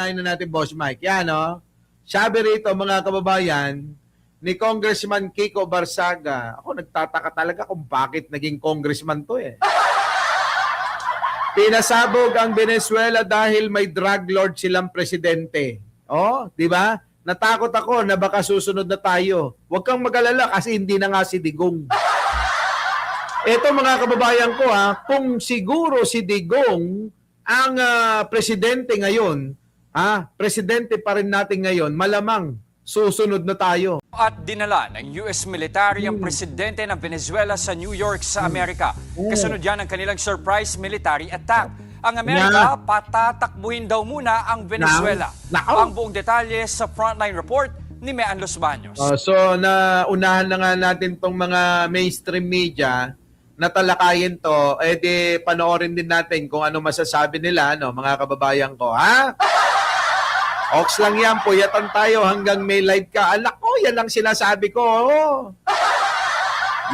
unahin na natin, Boss Mike. Yan, no? Sabi rito, mga kababayan, ni Congressman Kiko Barsaga, ako nagtataka talaga kung bakit naging congressman to eh. Pinasabog ang Venezuela dahil may drug lord silang presidente. Oh, di ba? Natakot ako na baka susunod na tayo. Huwag kang mag-alala kasi hindi na nga si Digong. Ito mga kababayan ko kung siguro si Digong ang presidente ngayon, presidente pa rin natin ngayon, malamang susunod na tayo. At dinala ng US military ang presidente ng Venezuela sa New York sa Amerika. Kasunod yan ang kanilang surprise military attack. Ang Amerika, patatakbuhin daw muna ang Venezuela. Ang buong detalye sa Frontline Report ni Mean Los Baños. So, naunahan na nga natin tong mga mainstream media na talakayin to, di panoorin din natin kung ano masasabi nila, mga kababayan ko, Ox lang yan, puyatan tayo hanggang may live ka. Anak ko, yan ang sinasabi ko.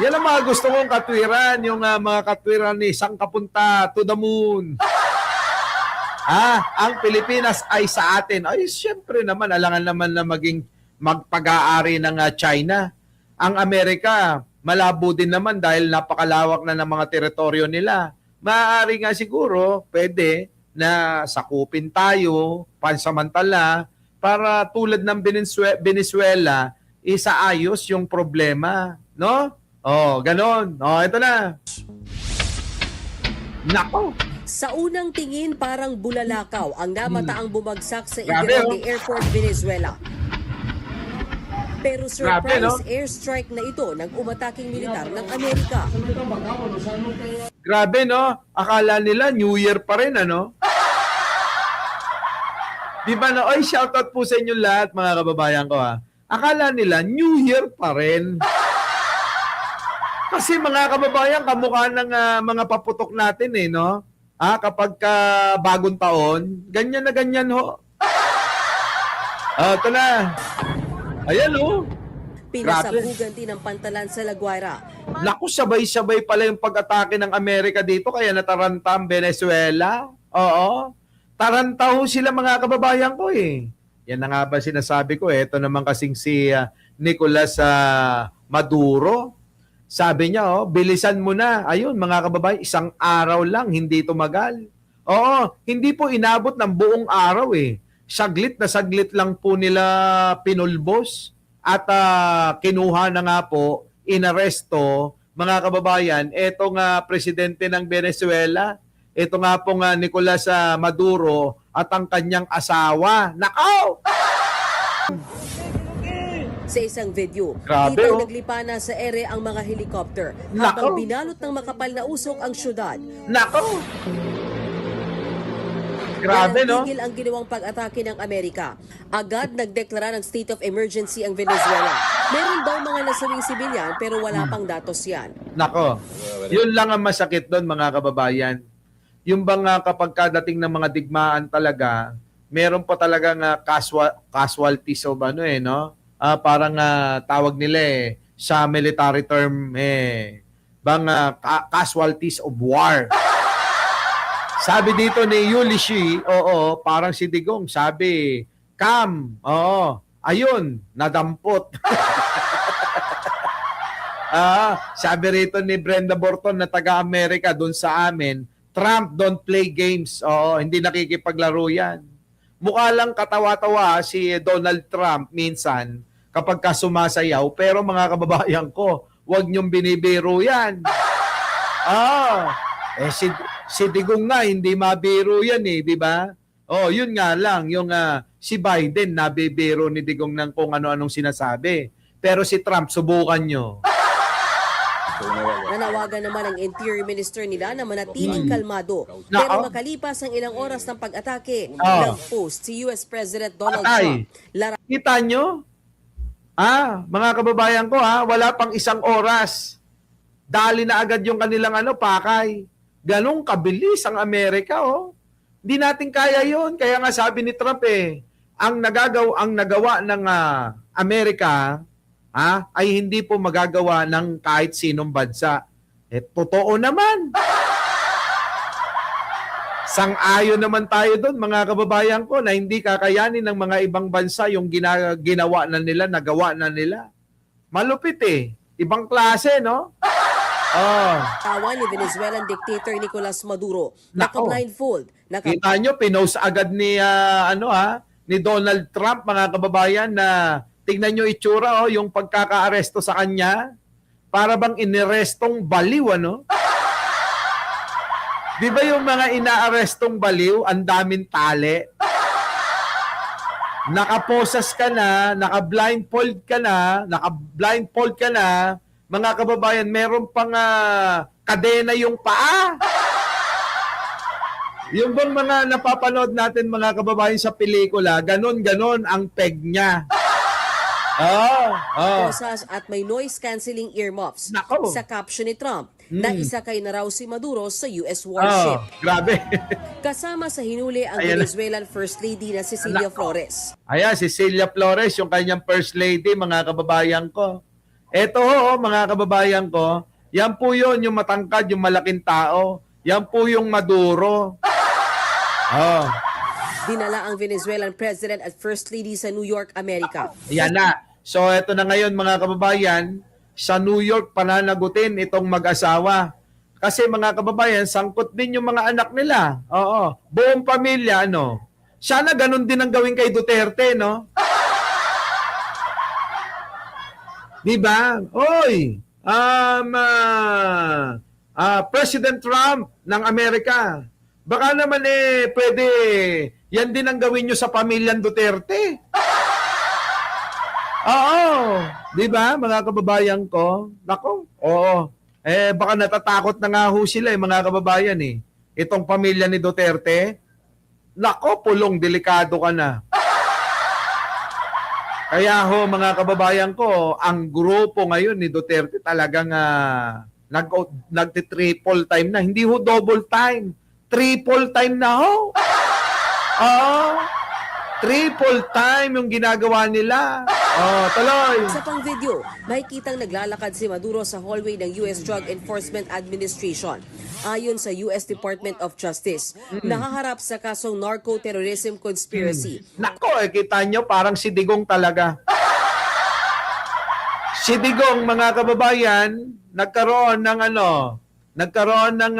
Yan ang mga gusto kong katwiran, yung mga katwiran ni Sang Kapunta to the moon. Ang Pilipinas ay sa atin. Ay, siyempre naman, alangan naman na maging magpag-aari ng China. Ang Amerika, malabo din naman dahil napakalawak na ng mga teritoryo nila. Maaari nga siguro, pwede na sakupin tayo, pansamantala, para tulad ng Venezuela, isaayos yung problema. No? Ganon. Ito na. Nako. Sa unang tingin, parang bulalakaw ang namataang bumagsak sa Iguerote Airport, Venezuela. Pero surprise airstrike na ito ng umataking militar ng Amerika. Grabe, no? Akala nila New Year pa rin, ano? Di ba, no? Oy, shoutout po sa inyo lahat, mga kababayan ko, Akala nila New Year pa rin. Kasi mga kababayan, kamukha ng mga paputok natin, no? Kapag bagong taon, ganyan na ganyan, ho. Ito na. Ayan, Pinasabugan din ng pantalan sa La Guaira. Naku, sabay-sabay pala yung pag-atake ng Amerika dito, kaya nataranta ang Venezuela. Oo. Taranta ho sila, mga kababayan ko, Yan na nga ba sinasabi ko, Ito naman kasing si Nicolas Maduro. Sabi niya, bilisan mo na. Ayun, mga kababayan, isang araw lang, hindi tumagal. Oo, hindi po inabot ng buong araw, Saglit na saglit lang po nila pinulbos at kinuha na nga po, inaresto, mga kababayan, etong presidente ng Venezuela, ito nga pong Nicolas Maduro at ang kanyang asawa. Nakaw! Sa isang video, Grabe, kitang naglipa na sa ere ang mga helicopter habang binalot ng makapal na usok ang syudad. Nakaw! Grabe, no? Tigil ang ginawang pag-atake ng Amerika. Agad nagdeklara ng state of emergency ang Venezuela. Meron daw mga nasawing sibilyan pero wala pang datos yan. Nako, yun lang ang masakit doon, mga kababayan. Yung bang kapag kadating ng mga digmaan talaga, meron pa talagang casualties o no? Parang tawag nila sa military term casualties of war. Sabi dito ni Yulishi, parang si Digong, sabi, ayun, nadampot. Sabi rito ni Brenda Borton na taga-Amerika doon sa amin, Trump don't play games. Hindi nakikipaglaro yan. Mukha lang katawa-tawa si Donald Trump minsan kapag sumasayaw, pero mga kababayan ko, huwag niyong binibiro yan. Si Digong nga, hindi mabiro yan di ba? Yun nga lang, yung si Biden, nabibiro ni Digong ng kung ano-anong sinasabi. Pero si Trump, subukan nyo. Nanawagan naman ang Interior Minister nila na manatiling kalmado. Pero makalipas ang ilang oras ng pag-atake, nag-post si US President Donald Trump. Kita nyo? Mga kababayan ko, wala pang isang oras. Dali na agad yung kanilang pakay. Ganong kabilis ang Amerika, Hindi natin kaya yon. Kaya nga sabi ni Trump, ang nagawa ng Amerika, ay hindi po magagawa ng kahit sinong bansa. Totoo naman. Sang-ayon naman tayo doon, mga kababayan ko, na hindi kakayanin ng mga ibang bansa yung ginawa na nila, nagawa na nila. Malupit eh. Ibang klase, no? Oh. Tawa ni Venezuelan dictator Nicolas Maduro, Nako. naka-blindfold, Kita nyo, pinost agad ni, ni Donald Trump, mga kababayan, na tignan nyo itsura, yung pagkaka-aresto sa kanya. Para bang inarestong baliw, ano? Di ba yung mga inaarestong baliw, ang daming tali? Nakaposas ka na, naka-blindfold ka na, mga kababayan, meron pang kadena yung paa. Yung bang mga napapanood natin, mga kababayan, sa pelikula, ganon-ganon ang peg niya. Posas at may noise-canceling earmuffs. Nako. Sa caption ni Trump, na isakay na raw si Maduro sa US warship. Grabe. Kasama sa hinuli ang Ayan. Venezuelan First Lady na Cecilia Nako. Flores. Ayan, si Cecilia Flores, yung kanyang first lady, mga kababayan ko. Eto, mga kababayan ko, yan po yun, yung matangkad, yung malaking tao. Yan po yung Maduro. Dinala ang Venezuelan President at First Lady sa New York, Amerika. Ayan na. So, eto na ngayon, mga kababayan, sa New York pananagutin itong mag-asawa. Kasi, mga kababayan, sangkot din yung mga anak nila. Oo. Buong pamilya, ano. Sana ganun din ang gawin kay Duterte, no? Di ba? Oy! President Trump ng Amerika. Baka naman pwede yan din ang gawin nyo sa pamilyang Duterte. Oo. Di ba, mga kababayan ko? Nako, oo. Baka natatakot na nga ho sila, mga kababayan eh. Itong pamilya ni Duterte, nako, pulong, delikado ka na. Kaya ho, mga kababayan ko, ang grupo ngayon ni Duterte talagang nagti-triple time na. Hindi ho double time. Triple time na ho. Triple time yung ginagawa nila. Tuloy. Sa pang video, makikitang naglalakad si Maduro sa hallway ng US Drug Enforcement Administration. Ayon sa US Department of Justice, nakaharap sa kasong narco-terrorism conspiracy. Nako, kita nyo, parang si Digong talaga. Si Digong, mga kababayan, nagkaroon ng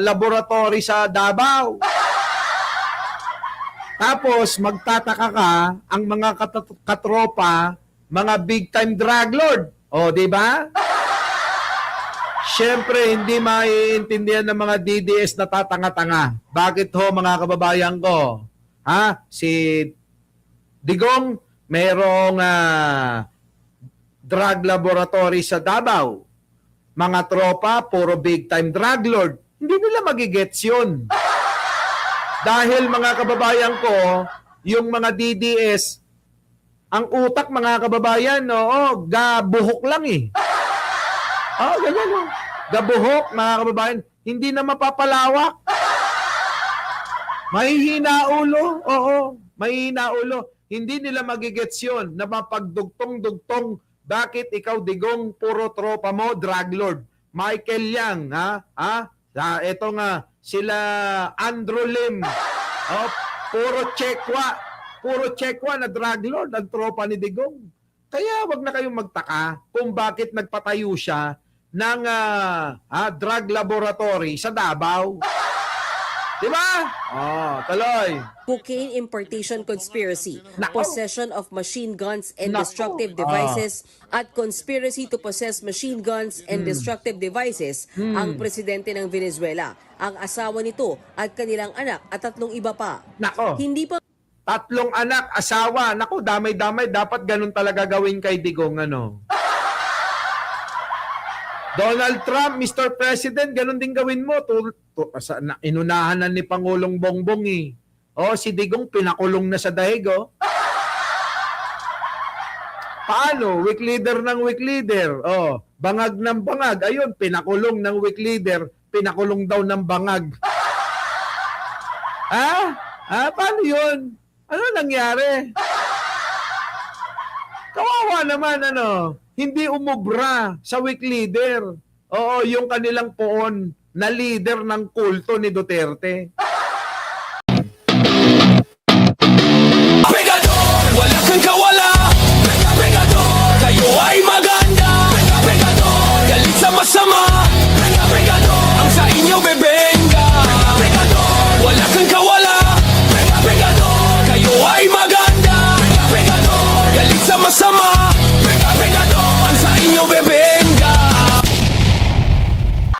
laboratory sa Davao. Tapos, magtataka ka, ang mga katropa, mga big-time drug lord. Di ba? Siyempre, hindi maiintindihan ng mga DDS na tatanga-tanga. Bakit ho, mga kababayan ko? Si Digong, mayroong drug laboratory sa Davao. Mga tropa, puro big-time drug lord. Hindi nila magigets yun. Dahil, mga kababayan ko, yung mga DDS, ang utak, mga kababayan, gabuhok lang eh. Ganyan. Gabuhok, mga kababayan, hindi na mapapalawak. Mahihina ulo. Mahihina ulo. Hindi nila magigets yun na mapagdugtong-dugtong. Bakit ikaw, Digong, puro tropa mo, drug lord? Michael Yang, ito nga, sila Andrew Lim. Puro Chekwa na drug lord ang tropa ni Digong. Kaya wag na kayong magtaka kung bakit nagpatayo siya ng drug laboratory sa Davao. Di ba? Tuloy. Cocaine importation conspiracy, Nako. possession of machine guns and Nako. destructive devices, at conspiracy to possess machine guns and destructive devices ang presidente ng Venezuela, ang asawa nito at kanilang anak at 3 iba pa. Nako. Hindi pa 3 anak, asawa. Nako, damay-damay. Dapat ganun talaga gawin kay Digong, Donald Trump, Mr. President, ganun din gawin mo. Inunahan na ni Pangulong Bongbong eh. Si Digong pinakulong na sa daig, Paano? Weak leader ng weak leader. Bangag ng bangag. Ayun, pinakulong ng weak leader. Pinakulong daw ng bangag. Paano yun? Ano nangyari? Kawawa naman, hindi umubra sa weak leader. Yung kanilang poon na leader ng kulto ni Duterte.